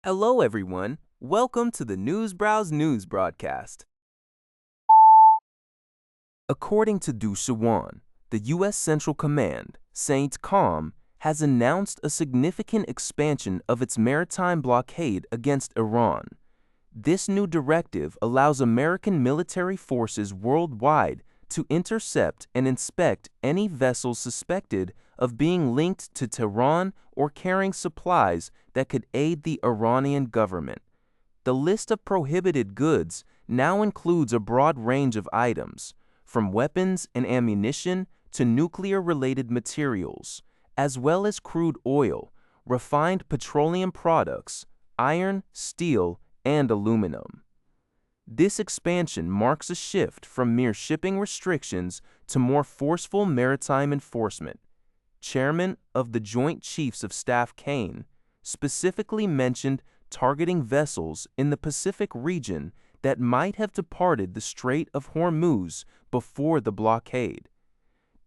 Hello, everyone. Welcome to the Newsbrowse News broadcast. According to Du Shiwan, the U.S. Central Command, CENTCOM, has announced a significant expansion of its maritime blockade against Iran. This new directive allows American military forces worldwide to intercept and inspect any vessels suspected of being linked to Tehran or carrying supplies that could aid the Iranian government. The list of prohibited goods now includes a broad range of items, from weapons and ammunition to nuclear-related materials, as well as crude oil, refined petroleum products, iron, steel, and aluminum. This expansion marks a shift from mere shipping restrictions to more forceful maritime enforcement. Chairman of the Joint Chiefs of Staff Kane specifically mentioned targeting vessels in the Pacific region that might have departed the Strait of Hormuz before the blockade.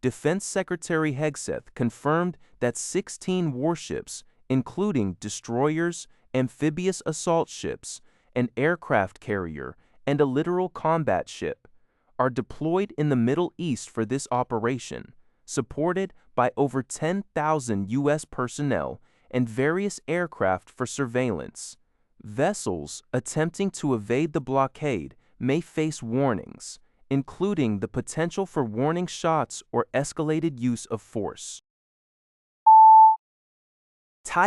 Defense Secretary Hegseth confirmed that 16 warships, including destroyers, amphibious assault ships, an aircraft carrier, and a littoral combat ship, are deployed in the Middle East for this operation, supported by over 10,000 U.S. personnel and various aircraft for surveillance. Vessels attempting to evade the blockade may face warnings, including the potential for warning shots or escalated use of force.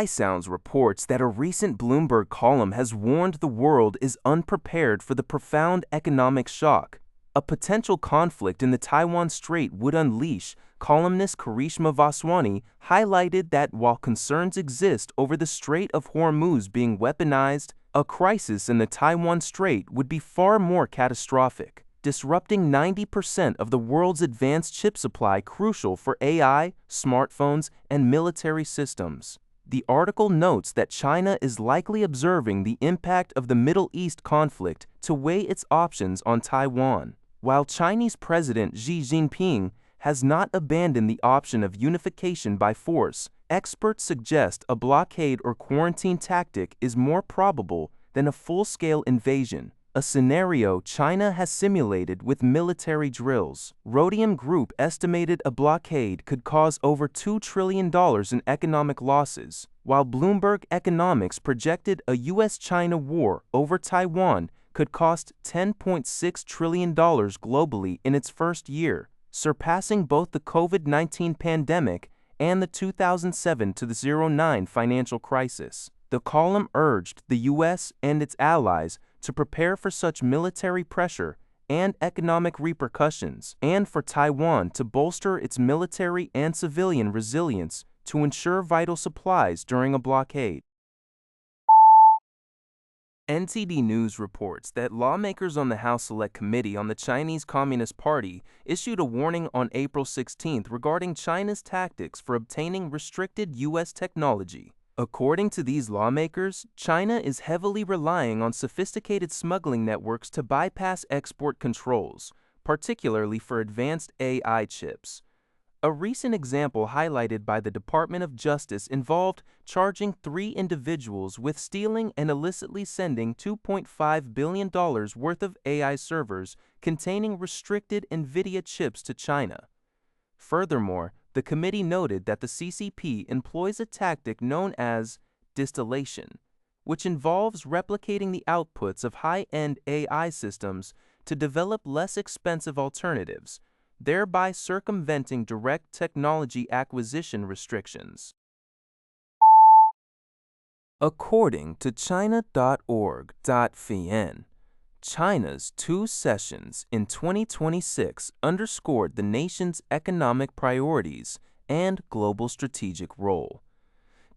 Sounds reports that a recent Bloomberg column has warned the world is unprepared for the profound economic shock a potential conflict in the Taiwan Strait would unleash. Columnist Karishma Vaswani highlighted that while concerns exist over the Strait of Hormuz being weaponized, a crisis in the Taiwan Strait would be far more catastrophic, disrupting 90% of the world's advanced chip supply crucial for AI, smartphones, and military systems. The article notes that China is likely observing the impact of the Middle East conflict to weigh its options on Taiwan. While Chinese President Xi Jinping has not abandoned the option of unification by force, experts suggest a blockade or quarantine tactic is more probable than a full-scale invasion, a scenario China has simulated with military drills. Rhodium Group estimated a blockade could cause over $2 trillion in economic losses, while Bloomberg Economics projected a U.S.-China war over Taiwan could cost $10.6 trillion globally in its first year, surpassing both the COVID-19 pandemic and the 2007-09 financial crisis. The column urged the U.S. and its allies to prepare for such military pressure and economic repercussions, and for Taiwan to bolster its military and civilian resilience to ensure vital supplies during a blockade. NTD News reports that lawmakers on the House Select Committee on the Chinese Communist Party issued a warning on April 16 regarding China's tactics for obtaining restricted U.S. technology. According to these lawmakers, China is heavily relying on sophisticated smuggling networks to bypass export controls, particularly for advanced AI chips. A recent example highlighted by the Department of Justice involved charging 3 individuals with stealing and illicitly sending $2.5 billion worth of AI servers containing restricted NVIDIA chips to China. Furthermore, the committee noted that the CCP employs a tactic known as distillation, which involves replicating the outputs of high-end AI systems to develop less expensive alternatives, thereby circumventing direct technology acquisition restrictions. According to China.org.vn, China's 2 sessions in 2026 underscored the nation's economic priorities and global strategic role.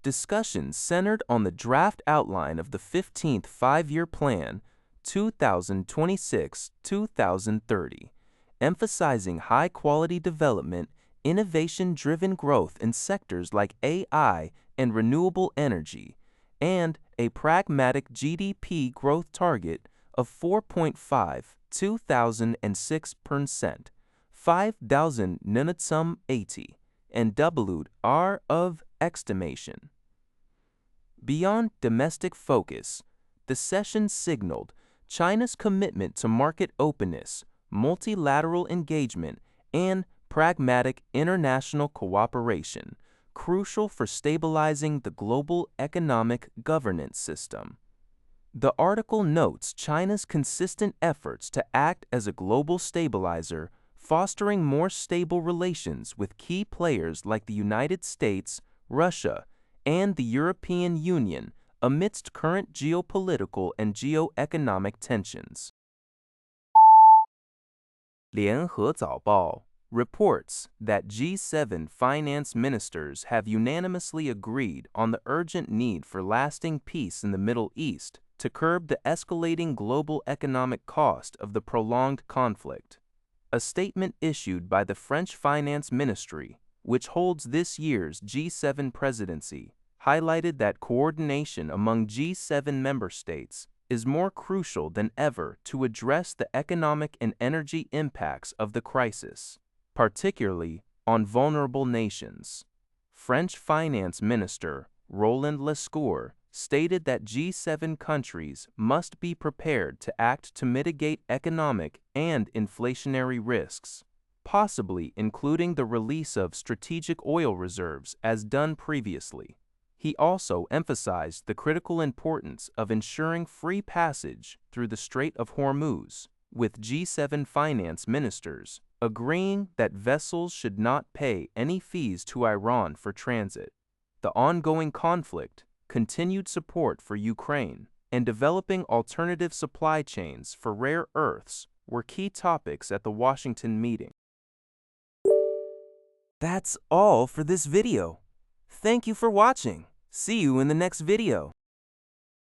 Discussions centered on the draft outline of the 15th Five-Year Plan, 2026-2030, emphasizing high-quality development, innovation-driven growth in sectors like AI and renewable energy, and a pragmatic GDP growth target of 4.5-2006%, 5,000 and doubled R of estimation. Beyond domestic focus, the session signaled China's commitment to market openness, multilateral engagement, and pragmatic international cooperation, crucial for stabilizing the global economic governance system. The article notes China's consistent efforts to act as a global stabilizer, fostering more stable relations with key players like the United States, Russia, and the European Union amidst current geopolitical and geoeconomic tensions. 联合早报 reports that G7 finance ministers have unanimously agreed on the urgent need for lasting peace in the Middle East to curb the escalating global economic cost of the prolonged conflict. A statement issued by the French Finance Ministry, which holds this year's G7 presidency, highlighted that coordination among G7 member states is more crucial than ever to address the economic and energy impacts of the crisis, particularly on vulnerable nations. French Finance Minister Roland Lescure stated that G7 countries must be prepared to act to mitigate economic and inflationary risks, possibly including the release of strategic oil reserves as done previously. He also emphasized the critical importance of ensuring free passage through the Strait of Hormuz, with G7 finance ministers agreeing that vessels should not pay any fees to Iran for transit. The ongoing conflict, continued support for Ukraine, and developing alternative supply chains for rare earths were key topics at the Washington meeting. That's all for this video. Thank you for watching. See you in the next video.